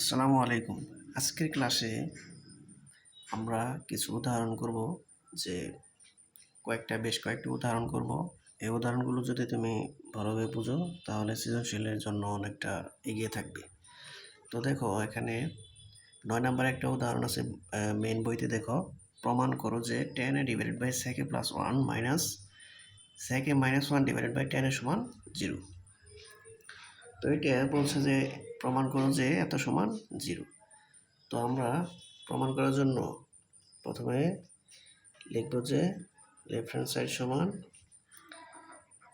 আসসালামু আলাইকুম। আজকের ক্লাসে আমরা কিছু উদাহরণ করব, যে বেশ কয়েকটি উদাহরণ করব। এই উদাহরণগুলো যদি তুমি ভালোভাবে বুঝো তাহলে সৃজনশীলের জন্য অনেকটা এগিয়ে থাকবে। তো দেখো, এখানে 9 নম্বরে একটা উদাহরণ আছে। মেইন বইতে দেখো, প্রমাণ করো যে 10 divided by sec a plus 1 minus sec a minus 1 divided by 10 সমান 0। তো এটা বলছে যে প্রমাণ করো যে এত সমান 0। তো আমরা প্রমাণ করার জন্য প্রথমে লিখব যে লেফট হ্যান্ড সাইড সমান,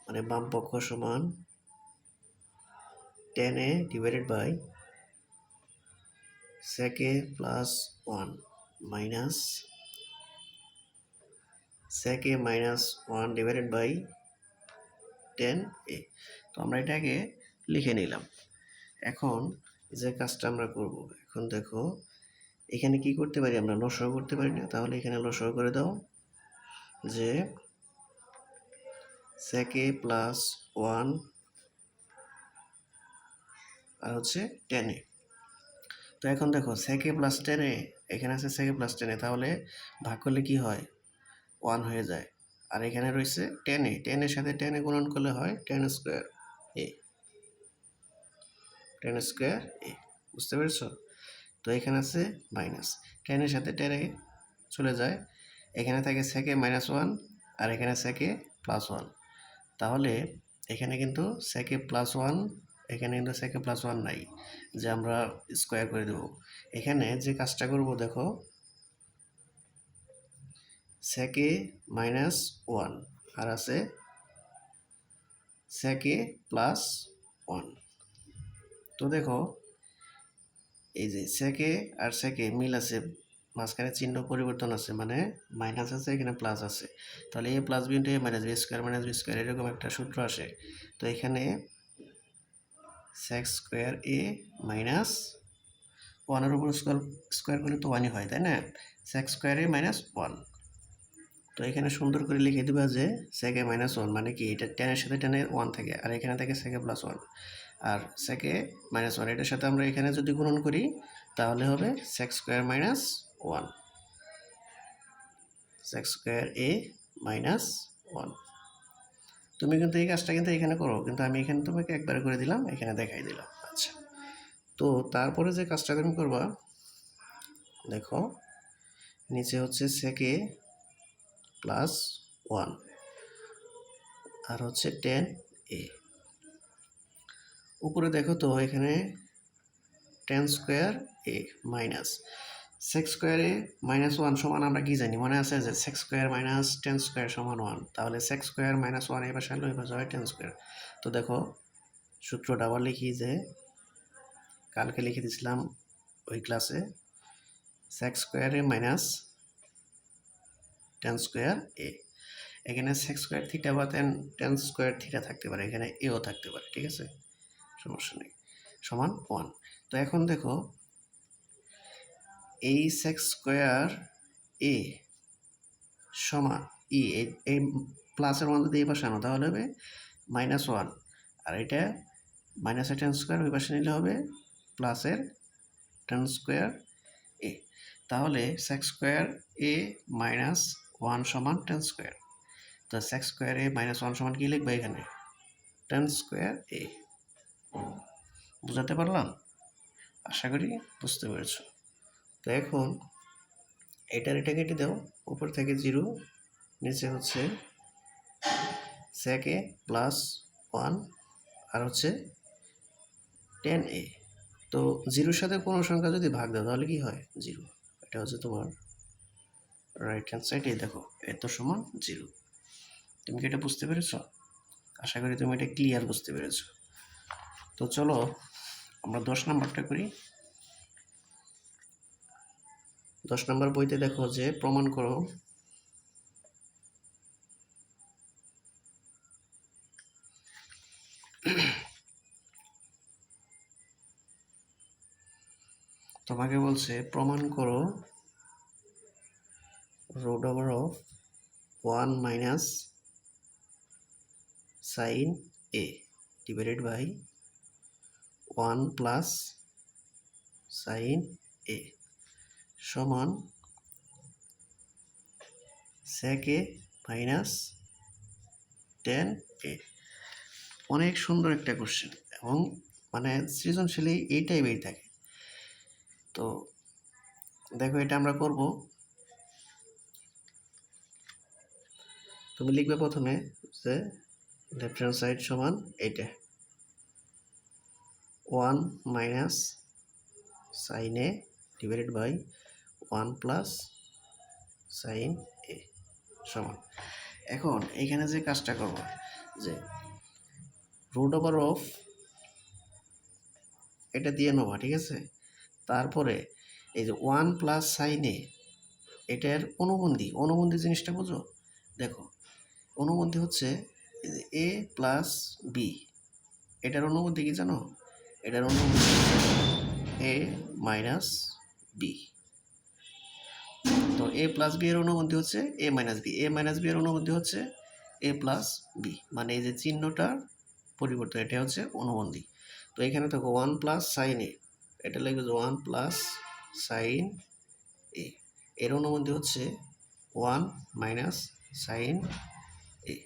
মানে বাম পক্ষ সমান 10a divided by sec a plus 1 minus sec a minus 1 divided by 10a। তো আমরা এটাকে লিখে নিলাম। এখন যে কাজটা আমরা করব, এখন দেখো এখানে কি করতে পারি, আমরা লসাগু করতে পারি না? তাহলে এখানে লসাগু করে দাও যে sec a প্লাস 1 আর হচ্ছে 10a। তো এখন দেখো sec a প্লাস 10a, এখানে আছে sec a প্লাস 10a, তাহলে ভাগ করলে কি হয়? 1 হয়ে যায়। আর এখানে রয়েছে 10a, 10 এর সাথে 10a গুণন করলে হয় 10 স্কোয়ার a, 10 স্কোয়ার a। বুঝতে পেরেছো? তো এখানে আছে মাইনাস, 10 এর সাথে 10a চলে যায়, এখানে থাকে sec a মাইনাস 1 আর এখানে sec a প্লাস 1। তাহলে এখানে কিন্তু sec a প্লাস 1, এখানে কিন্তু sec a প্লাস 1 নাই যে আমরা স্কোয়ার করে দেব। এখানে যে কাজটা করব দেখো, sec a মাইনাস 1 আর আছে sec a প্লাস 1। তো দেখো এই যে sec a R sec a মিল আছে, মাঝখানে চিহ্ন পরিবর্তন আছে, মানে মাইনাস আছে, এখানে প্লাস আছে। তাহলে a plus B into a minus B square minus B square, এরকম একটা সূত্র আসে। তো এখানে sec স্কোয়ার a মাইনাস 1-এর উপর স্কোয়ার করলে তো 1ই হয়, তাই না? sec square a minus 1। তো এখানে সুন্দর করে লিখে দেবা যে sec a মাইনাস 1 মানে কি, এটা 10 এর সাথে 10 এর 1 থাকে, আর এখানে থাকে sec a প্লাস 1 আর sec a মাইনাস 1, এটার সাথে আমরা এখানে যদি গুণন করি তাহলে হবে sec square minus 1, sec square a minus 1। তুমি কিন্তু এই কাজটা কিন্তু এখানে করো, কিন্তু আমি এখানে তোমাকে একবার করে দিলাম, এখানে দেখাই দিলাম। আচ্ছা, তো তারপরে যে কাজটা তুমি করবা দেখো, নিচে হচ্ছে sec a প্লাস 1 আর হচ্ছে 10a। উপরে দেখো তো এখানে 10 square a minus sec square a minus 1 সমান, আমরা কি জানি, মনে আছে যে sec স্কোয়ার মাইনাস 10 স্কোয়ার সমান 1। তাহলে sec স্কোয়ার মাইনাস 1 এই পাশে আনলে ওই পাশে হয় 10 স্কোয়ার। তো দেখো সূত্রটা আবার লিখি, যে কালকে লিখে দিয়েছিলাম ওই ক্লাসে, sec square a minus 10 square a। এখানে sec স্কোয়ার থিটা বা 10 স্কোয়ার থিটা থাকতে পারে, এখানে এও থাকতে পারে, ঠিক আছে, সমস্যা নেই, সমান 1। তো এখন দেখো এই sec স্কোয়ার a সমান ই, এই প্লাসের মধ্যে দিয়ে এই পাশে আনো তাহলে হবে মাইনাস 1, আর এটা মাইনাসের 10 স্কোয়ার ওই পাশে নিলে হবে প্লাসের 10 স্কোয়ার a। তাহলে sec স্কোয়ার a মাইনাস 1 সমান 10 স্কোয়ার। তো sec স্কোয়ার a মাইনাস 1 সমান কি লিখবে এখানে? 10 স্কোয়ার a। বুঝাতে পারলাম? আশা করি বুঝতে পেরেছো। তো এখন এটা কেটে দাও, উপর থেকে 0, নিচে হচ্ছে sec a প্লাস 1 আর হচ্ছে 10a। তো 0-র সাথে কোনো সংখ্যা যদি ভাগ দাও তাহলে কি হয়? 0। এটা হচ্ছে তোমার রাইট হ্যান্ড সাইড। এই দেখো এত সমান 0। তুমি কি এটা বুঝতে পেরেছো? আশা করি তুমি এটা ক্লিয়ার বুঝতে পেরেছো। তো চলো আমরা 10 নাম্বারটা করি। 10 নাম্বার বইতে দেখো যে প্রমাণ করো তোমাকে বলছে প্রমাণ করো root over of 1 minus sine a divided by 1 plus sine a সমান sec a মাইনাস tan a। অনেক সুন্দর একটা কোশ্চেন এবং মানে সৃজনশীলে এই টাইপেরই থাকে। তো দেখো এটা আমরা করব। তুমি লিখবে প্রথমে যে লেফট হ্যান্ড সাইড সমান এইটা 1 minus sine A divided by 1 plus sine a সমান। এখন এইখানে যে কাজটা করব যে রুট ওভার অফ এটা দিয়ে নেওয়া, ঠিক আছে। তারপরে এই যে 1 প্লাস সাইন এ এটার অনুবন্ধী জিনিসটা বুঝো। দেখো অনুবন্ধী হচ্ছে এ প্লাস বি, এটার অনুবন্ধী কি জানো? এটার অনুবন্ধী এ মাইনাস বি। তো এ প্লাস বি এর অনুবন্ধী হচ্ছে এ মাইনাস বি, এ মাইনাস বি এর অনুবন্ধী হচ্ছে এ প্লাস বি, মানে এই যে চিহ্নটা পরিবর্তন, এটা হচ্ছে অনুবন্ধী। তো এখানে দেখো 1 প্লাস সাইন এ, এটা লিখবে যে 1 প্লাস সাইন এ, এর অনুবন্ধী হচ্ছে 1 মাইনাস সাইন এ।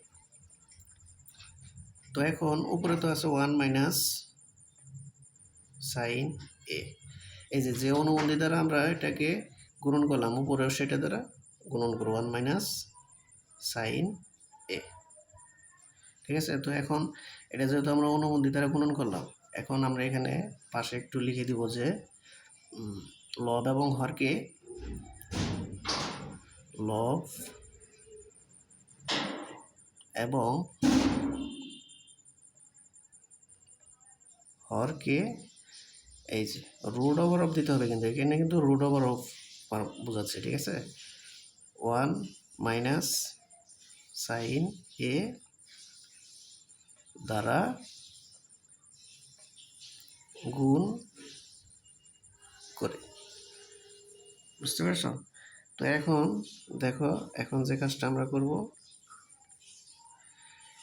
তো এখন উপরে তো আছে 1 মাইনাস সাইন এ, এই যে অনুবন্ধী দ্বারা আমরা এটাকে গুণন করলাম উপরেও সেটা দ্বারা গুণন করব 1 মাইনাস সাইন এ, ঠিক আছে। তো এখন এটা যেহেতু আমরা অনুবন্ধী দ্বারা গুণন করলাম, এখন আমরা এখানে পাশে একটু লিখে দিব যে লব এবং হরকে লব এবং হরকে এই যে রুট ওভার অফ দিতে হবে, কিন্তু এখানে কিন্তু রুট ওভার অফ বোঝাচ্ছে, ঠিক আছে। 1 মাইনাস সাইন এ দ্বারা গুণ করে, বুঝতে পারছ? তো এখন দেখো এখন যে কাজটা আমরা করব,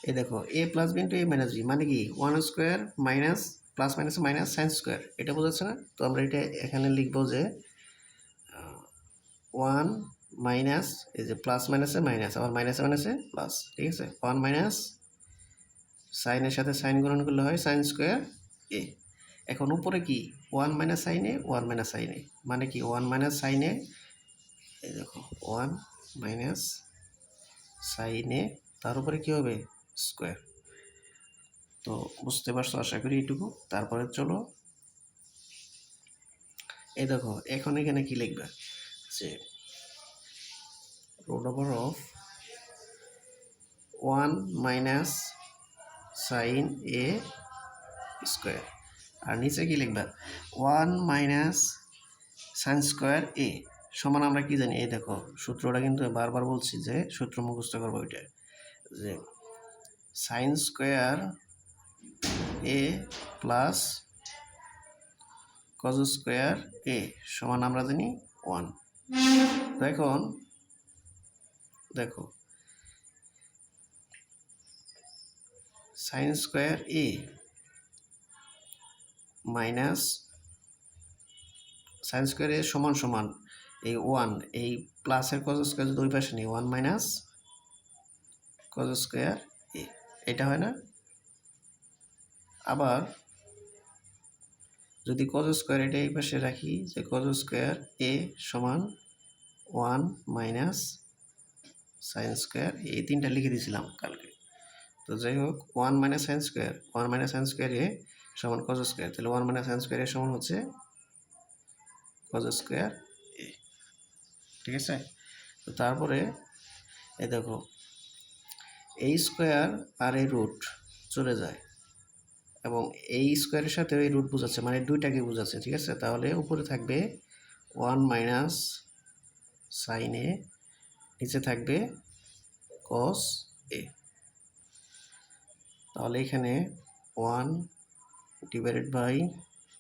এই দেখো এ প্লাস বি ইন্টু এ মাইনাস বি মানে কি 1 square minus plus minus minus sine square, এটা বোঝাচ্ছে না? তো আমরা এটা এখানে লিখবো যে 1 মাইনাস এই যে প্লাস মাইনাসে মাইনাস, আবার মাইনাসে মাইনাসে প্লাস, ঠিক আছে। 1 মাইনাস সাইনের সাথে সাইন গুণন করলে হয় সাইন স্কোয়ার এ। এখন উপরে কি 1 মাইনাস সাইন এ 1 মাইনাস সাইন এ মানে কি 1 মাইনাস সাইন এ, এই দেখো 1 মাইনাস সাইন এ, তার উপরে কী হবে স্কোয়ার। তো বুঝতে পারছো আশা করি এইটুকু। তারপরে চলো এই দেখো এখন এখানে কি লিখবে যে root over of 1 minus sine a square, আর নিচে কি লিখবে 1 মাইনাস সাইন স্কোয়ার এ সমান আমরা কি জানি, এই দেখো সূত্রটা কিন্তু বারবার বলছি যে সূত্র মুখস্থ করবো ওইটা, যে sign square a plus cos square a সমান আমরা জানি 1। তো এখন দেখো sign square A minus sine square a সমান সমান এই 1, এই প্লাসের কজ স্কোয়ার যদি ওই পাশে নেই 1 মাইনাস কজ স্কোয়ার এ, এটা হয় না? আবার যদি কজ স্কোয়ার এটা এই পাশে রাখি যে কজ স্কোয়ার এ সমান 1 মাইনাস সাইন স্কোয়ার, এই তিনটা লিখে দিয়েছিলাম কালকে। তো যাই হোক 1 minus sine square 1 minus sine square a সমান কজ স্কোয়ার, তাহলে 1 মাইনাস সাইন স্কোয়ার এ সমান হচ্ছে কজ স্কোয়ার এ, ঠিক আছে। তো তারপরে এই দেখো এই স্কোয়ার আর এই রুট চলে যায় এবং এই স্কোয়ারের সাথে এই রুট বোঝাচ্ছে, মানে দুইটাকে বোঝাচ্ছে, ঠিক আছে। তাহলে উপরে থাকবে 1 মাইনাস সাইন এ, নিচে থাকবে কস এ। তাহলে এখানে 1 ডিভাইডেড বাই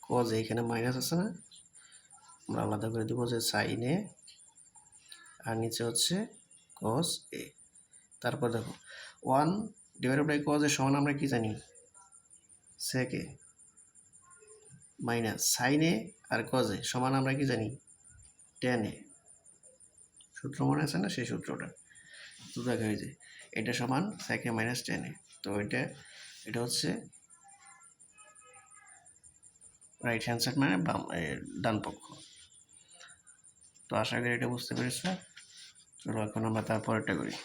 কজ এ, এখানে মাইনাস আছে না, আমরা আলাদা করে দেবো যে সাইন এ, আর নিচে হচ্ছে কস এ। তারপর দেখো 1 ডিভাইডেড বাই কজ এ সমান আমরা কি জানি sec a, minus sine a আর কজ এ সমান আমরা কি জানি ট্যান এ। সূত্র মনে আছে না সেই সূত্রটা? তো দেখা হয়ে যায় এটা সমান sec a minus tan A. তো এটা হচ্ছে রাইট হ্যান্ড সাইড মানে ডান পক্ষ। তো আশা করি এটা বুঝতে পেরেছ। চলো এখন আমরা তারপরেরটা করি।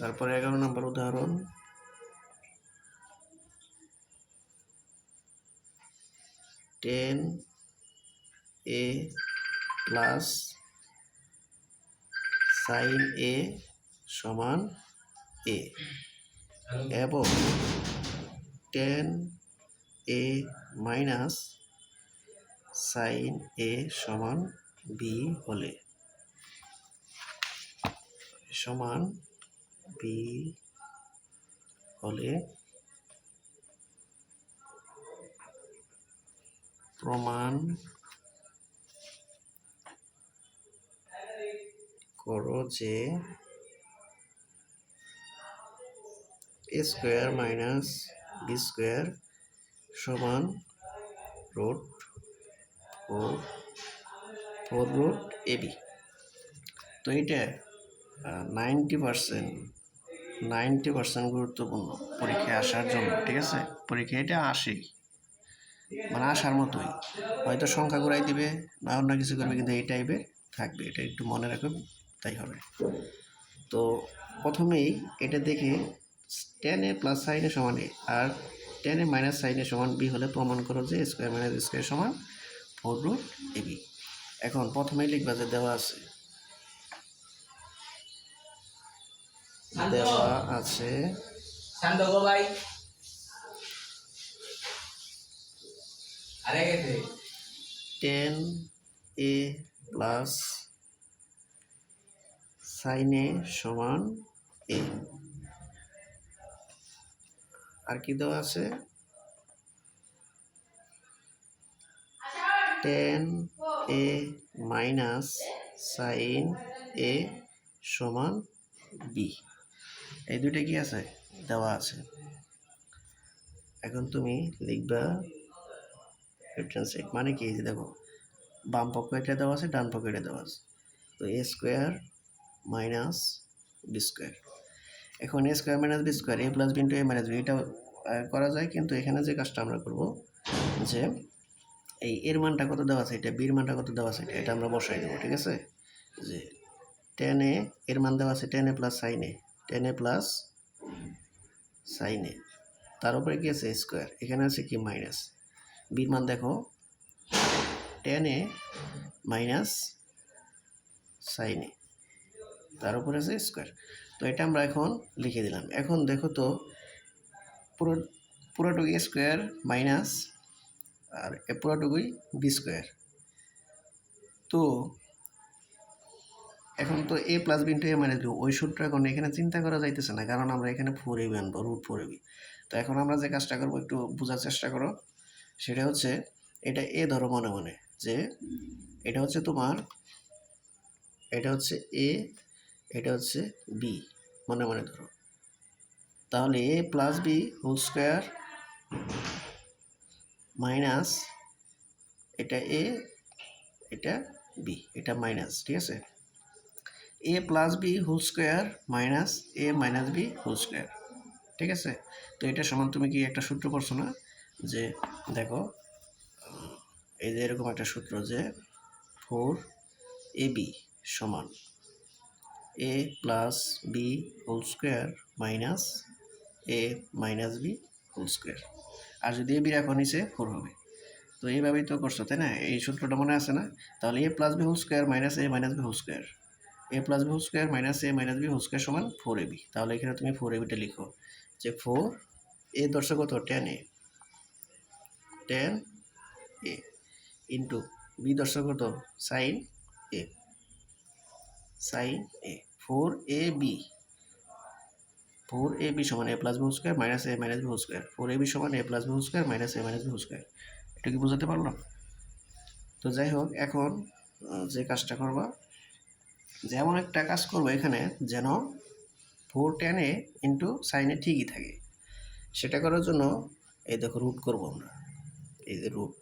তারপরে 11 নম্বর উদাহরণ, ten A plus sine a সমান এ এবং ten A minus sine a সমান বি হলে প্রমাণ করো যে এ স্কোয়ার মাইনাস বি স্কোয়ার সমান রুট 4 রুট এ বি। তো এটা 90% গুরুত্বপূর্ণ পরীক্ষায় আসার জন্য, ঠিক আছে? পরীক্ষায় এটা আসেই, মানে আসার মতোই, হয়তো সংখ্যা ঘুরাই দিবে না অন্য কিছু করবে, কিন্তু এই টাইপের থাকবে, এটা একটু মনে রাখবেন, তাই হবে। তো প্রথমেই এটা দেখে ten A plus sine a সমান এ আর ten A minus sine a সমান বি হলে প্রমাণ করো যে স্কোয়ার মাইনাস স্কোয়ার সমান 4 রুট এ বি। এখন প্রথমেই লিখবা যে দেওয়া আছে ten A plus sine a সমান এ। আর কি দেওয়া আছে? Ten A minus sine a সমান বি। এই দুইটা কি আছে? দেওয়া আছে। এখন তুমি লিখবা লেফট হ্যান্ড সাইড, মানে কি? যে দেখো বাম পক্ষ এটা দেওয়া আছে, ডান পক্ষ এটা দেওয়া আছে। তো এ স্কোয়ার মাইনাস বি স্কোয়ার। এখন A square minus B square, a plus B into A minus B, এটা করা যায়, কিন্তু এখানে যে কাজটা আমরা করব যে এই এর মানটা কত দেওয়া আছে, এটা বির মানটা কত দেওয়া আছে, এটা আমরা বসাই দেবো, ঠিক আছে? যে টেন এ এর মান দেওয়া আছে টেন এ প্লাস সাইন এ, টেন এ প্লাস সাইন এ, তার উপরে কি আছে স্কোয়ার, এখানে আছে কি মাইনাস। বির মান দেখো টেন এ মাইনাস সাইন এ, তার উপরে আছে স্কোয়ার। তো এটা আমরা এখন লিখে দিলাম। এখন দেখো তো পুরোটুকুই স্কোয়ার মাইনাস আর পুরোটুকুই বি স্কোয়ার। তো এখন তো এ প্লাস বি ইন্টু এ মাইনাস বি, ওই সূত্র এখন এখানে চিন্তা করা যাইতেছে না, কারণ আমরা এখানে 4 এ বি আনবো, রুট 4 এ বি। তো এখন আমরা যে কাজটা করবো একটু বোঝার চেষ্টা করো। সেটা হচ্ছে এটা এ ধরো মনে মনে, যে এটা হচ্ছে তোমার, এটা হচ্ছে এ, এটা হচ্ছে বি, মনে মনে ধরো। তাহলে a plus b whole square minus এটা এ, এটা বি, এটা মাইনাস, ঠিক আছে? A plus b whole square minus a minus b whole square, ঠিক আছে? তো এটা সমান তুমি কি একটা সূত্র করছো না? যে দেখো এই যে এরকম একটা সূত্র, যে 4 এ বি সমান a plus b whole square minus a minus b whole square. আর যদি এ বি রাখো নিচে 4 হবে। তো এইভাবেই তো করছো, তাই না? এই সূত্রটা মনে আছে না? তাহলে a plus b whole square minus a minus b whole square, a plus b whole square minus a minus b whole square সমান 4 এ বি। তাহলে এখানে তুমি 4 এ বিটা লিখো, যে 4 এ দর্শক কত টেন এ ইন্টু বি দর্শক কত সাইন এ, 4 এ বি সমান a plus b whole square minus a minus b whole square, 4 a b সমান a plus b whole square minus a minus b whole square. এটা কি বোঝাতে পারলাম? তো যাই হোক, এখন যে কাজটা করবা, যেমন একটা কাজ করবো এখানে, যেন 4 tan a ইন্টু সাইন এ ঠিকই থাকে। সেটা করার জন্য এই দেখো রুট করবো আমরা, এই যে root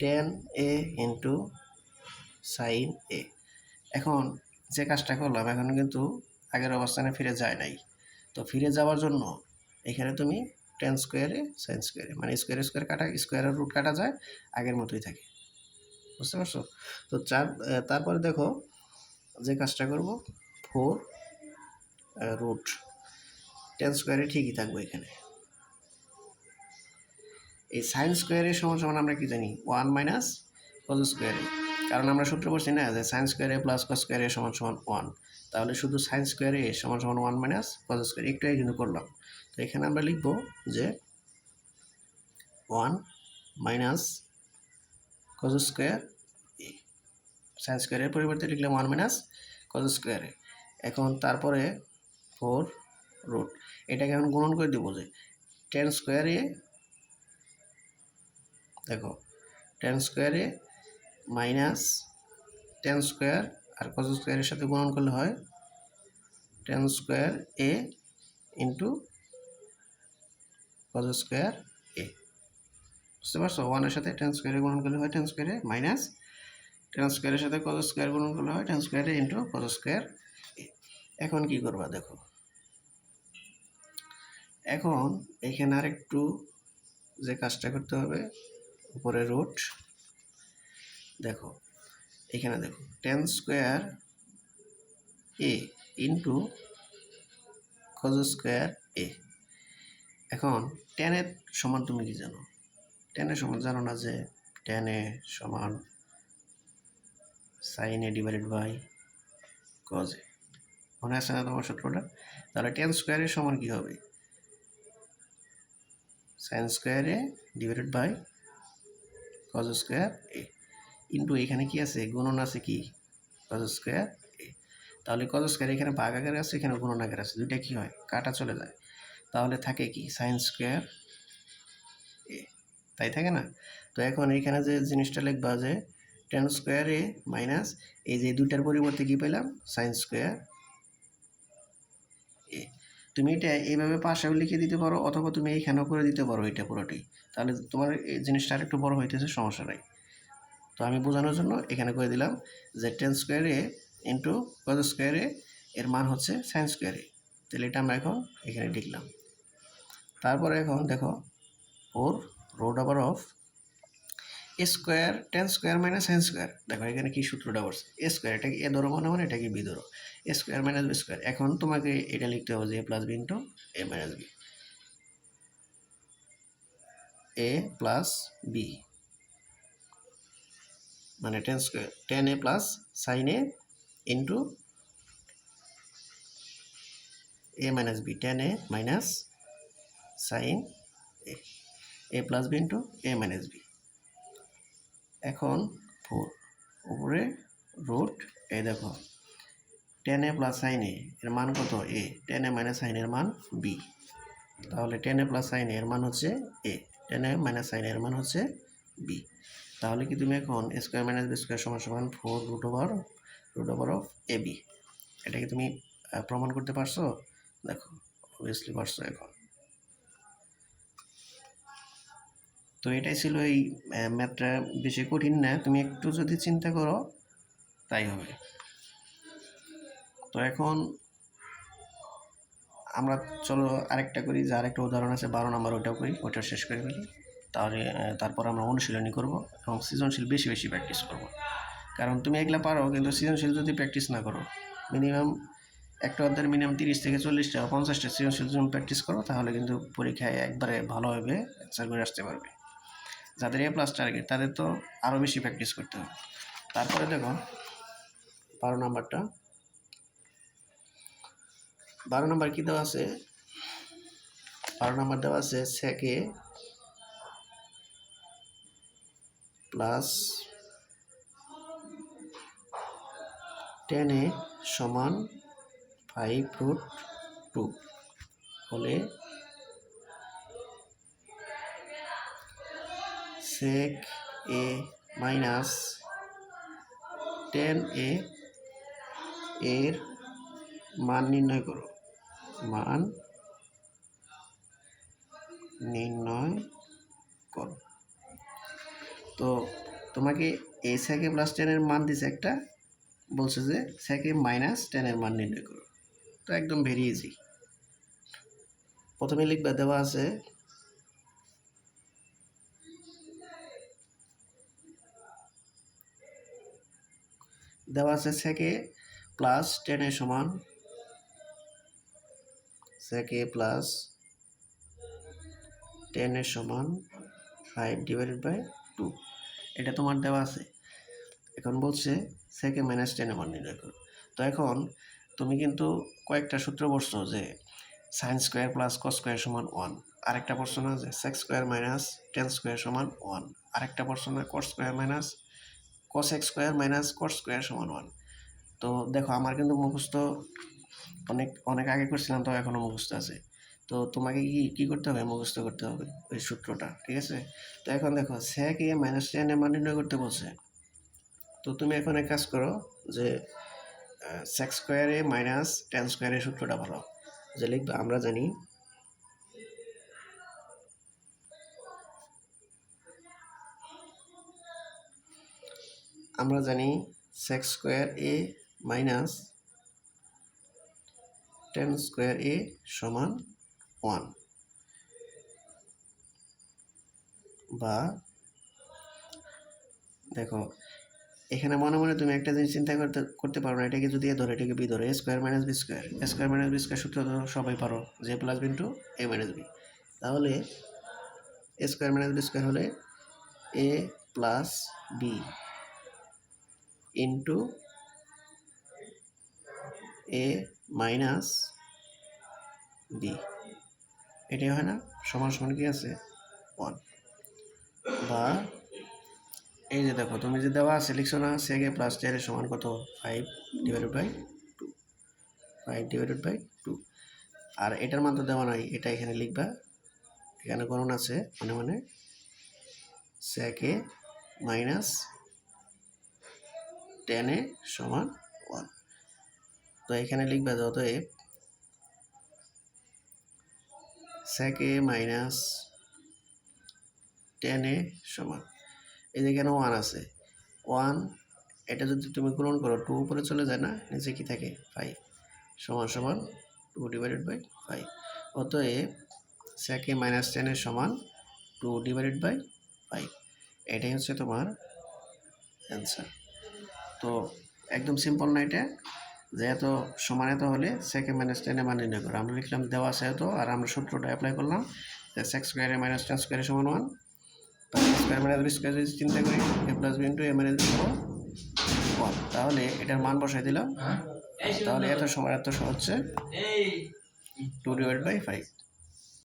tan a into sine a. এখন যে কাজটা করলাম এখন কিন্তু আগের অবস্থানে ফিরে যায় নাই। তো ফিরে যাওয়ার জন্য এখানে তুমি tan স্কোয়ারে সাইন স্কোয়ারে মানে স্কোয়ারে স্কোয়ার কাটা, স্কোয়ারের রুট কাটা যায়, আগের মতোই থাকে। বুঝতে পারছো? তো তারপরে দেখো যে কাজটা করব, 4 রুট tan স্কোয়ারে ঠিকই থাকবো এখানে। এই সাইন স্কোয়ারের সমান সমান আমরা কি জানি, 1 মাইনাস কজ স্কোয়ারে। কারণ আমরা সূত্র পড়ছি না যে সাইন স্কোয়ারে প্লাস কজ স্কোয়ারে সমান সমান 1। তাহলে শুধু সাইন স্কোয়ারে সমান সমান 1 মাইনাস কজ স্কোয়ার, একটু কিন্তু করলাম। তো এখানে আমরা লিখব যে 1 মাইনাস কজ স্কোয়ার এ। সাইন স্কোয়ারের পরিবর্তে লিখলাম 1 মাইনাস কজ স্কোয়ারে। এখন তারপরে 4 রুট, এটাকে এখন গুণন করে দেবো যে tan স্কোয়ারে, দেখো tan স্কোয়ারে মাইনাস tan স্কোয়ার আর কজ স্কোয়ারের সাথে গুণন করলে হয় tan square A into cos square এ। বুঝতে পারছো? 1-এর সাথে tan স্কোয়ারে গুণন করলে হয় tan স্কোয়ারে মাইনাস tan স্কোয়ারের সাথে কজ স্কোয়ার গুণন করলে হয় tan স্কোয়ারে ইন্টু কজ স্কোয়ার এ। এখন কি করবা দেখো, এখন এখানে আর একটু যে কাজটা করতে হবে, উপরে রুট, দেখো এখানে দেখো tan square A into cos square এ। এখন tan এর সমান তুমি কি জানো? tan এর সমান জানো না যে tan এ সমান sine A divided by cos A. মনে আছে না তোমার সূত্রটা? তাহলে tan স্কোয়ারের সমান কি হবে, sine square A divided by cos square A into এখানে কি আছে, গুণন আছে কি, কজ স্কোয়ার এ। তাহলে কজ স্কোয়ার এখানে ভাগ আকারে আছে, এখানে গুণন আকারে আছে, দুইটা কি হয়, কাটা চলে যায়। তাহলে থাকে কি সাইন স্কোয়ার এ, তাই থাকে না? তো এখন এখানে যে জিনিসটা লিখবা যে tan স্কোয়ার এ মাইনাস এই যে দুইটার পরিবর্তে কি পেলাম, সাইন স্কোয়ার এ। তুমি এটা এইভাবে পাশেও লিখে দিতে পারো, অথবা তুমি এইখানেও করে দিতে পারো এটা পুরোটাই। তাহলে তোমার এই জিনিসটা আরেকটু বড় হইতেছে, সমস্যা নাই। তো আমি বোঝানোর জন্য এখানে করে দিলাম যে tan square A into cos square এ এর মান হচ্ছে সাইন স্কোয়ার এ। তাহলে এটা আমরা এখন এখানে লিখলাম। তারপরে এখন দেখো 4 root over of A square tan square minus sine square. দেখো এখানে কি সূত্রটা বলছে, এ স্কোয়ার, এটাকে এ ধরো মনে মানে এটাকে বি ধরো, এ স্কোয়ার মাইনাস বি স্কোয়ার। এখন তোমাকে এটা লিখতে হবে যে এ প্লাস বি ইন্টু এ মাইনাস বি, এ প্লাস বি মানে tan square tan A plus sine A into A minus B, tan A minus sine A, A plus B into A minus B. এখন 4 উপরে root, এই দেখো tan এ plus sine এ এর মান কত, এ, tan A minus sine এর মান B. তাহলে tan এ প্লাস সাইন এর মান হচ্ছে A, tan A minus sine এর মান হচ্ছে বি। তাহলে কি তুমি এখন A square minus B square সমান সমান 4 root over of A B, এটাকে তুমি প্রমাণ করতে পারছো? দেখো অবভিয়াসলি পারছো এখন। তো এটাই ছিল এই ম্যাথটা, বেশি কঠিন না, তুমি একটু যদি চিন্তা করো তাই হবে। তো এখন আমরা চলো আরেকটা করি, যে আরেকটা উদাহরণ আছে 12 নম্বর, ওটাও করি, ওটা শেষ করে ফেলি। তাহলে তারপর আমরা অনুশীলনী করব এবং সৃজনশীল বেশি বেশি প্র্যাকটিস করব। কারণ তুমি এগুলা পারো, কিন্তু সৃজনশীল যদি প্র্যাকটিস না করো, মিনিমাম একটা অধ্যায়ের মিনিমাম 30 থেকে 40টা 50টা সৃজনশীল যদি প্র্যাকটিস করো, তাহলে কিন্তু পরীক্ষায় একবারে ভালোভাবে অ্যান্সার করে আসতে পারবে। যাদের এ প্লাস টার্গেট তাদের তো আরও বেশি প্র্যাকটিস করতে হবে। তারপরে দেখো 12 নাম্বারটা, 12 নাম্বার কী দেওয়া আছে, 12 নাম্বার দেওয়া আছে sec a plus tan a সমান 5√2 হলে sec a মাইনাস tan a এর মান নির্ণয় করো, মান নির্ণয় করো। তো তোমাকে এই সেকে প্লাস 10 এর মান দিছে একটা, বলছে যে সেকে মাইনাস 10 এর মান নির্ণয় করো। তো একদম ভেরি ইজি। প্রথমে লিখবা, দেওয়া আছে সেকে প্লাস 10 এর সমান, সেকে প্লাস 10 এর সমান 5/2। এটা তোমার দেওয়া আছে। এখন বলছে সেকে মাইনাস 10 এর মান নির্ণয় করো। তো এখন তুমি কিন্তু কয়েকটা সূত্র পড়ছো, যে sine square plus cos square সমান 1, আরেকটা পড়ছো না যে সেক স্কোয়ার মাইনাস 10 স্কোয়ার সমান 1, আরেকটা পড়ছো না cos square minus cos x square minus cos square সমান 1। তো দেখো আমার কিন্তু মুখস্থ অনেক অনেক আগে করছিলাম, তো এখনও মুখস্থ আছে। তো তোমাকে কি করতে হবে, মুখস্থ করতে হবে ওই সূত্রটা, ঠিক আছে? তো এখন দেখো সেক এ মাইনাস 10 এর মান নির্ণয় করতে বলছে। তো তুমি এখন এক কাজ করো, যে সেক স্কোয়ারে মাইনাস 10 স্কোয়ারের সূত্রটা ভালো, যে লিখবা, আমরা জানি sec square A minus 10 square a সমান 1, বা দেখো এখানে মনে মনে তুমি একটা জিনিস চিন্তা করতে পারো না, এটাকে যদি এ ধরো, এটাকে বি ধরো, এ স্কোয়ার মাইনাস বি স্কোয়ার, সূত্র তো সবাই পারো, যে প্লাস বি ইন্টু এ মাইনাস বি। তাহলে এ স্কোয়ার মাইনাস বি স্কোয়ার হলে এ প্লাস বি ইন্টু এ মাইনাস বি, এটাই হয় না? সমান সমান কি আছে 1। বা এই যে দেখো, তুমি যে দেওয়া আছে লিখছো না, সেকে প্লাস 10 এর সমান কত, 5/2, আর এটার মান তো দেওয়া নাই, এটা এখানে লিখবা, এখানে গণন আছে মানে সেকে মাইনাস 10 এ সমান 1। তো এখানে লিখবা, অতএব সেকে মাইনাস 10 এ সমান, এই যে এখানে 1 আছে, 1 এটা যদি তুমি গুণন করো 2 উপরে চলে যায় না, নিচে কি থাকে 5, সমান সমান 2/5। অতএব সেকে মাইনাস 10 এর সমান 2/5, এটাই হচ্ছে তোমার অ্যান্সার। তো একদম সিম্পল না এটা, যে এত সমান এত হলে সেকে মাইনাস 10 এর মান নির্ণয় করো। আমরা লিখলাম দেওয়া আছে এত, আর আমরা সূত্রটা অ্যাপ্লাই করলাম, যে সেক স্কোয়ারে মাইনাস 10 স্কোয়ারের সমান 1, স্কোয়ার মাইনাস বি স্কোয়ার যদি চিন্তা করি, এ প্লাস বি ইন্টু এ মাইনাস বি 1, তাহলে এটার মান বসাই দিলাম, তাহলে এত সমান এত হচ্ছে 2/5।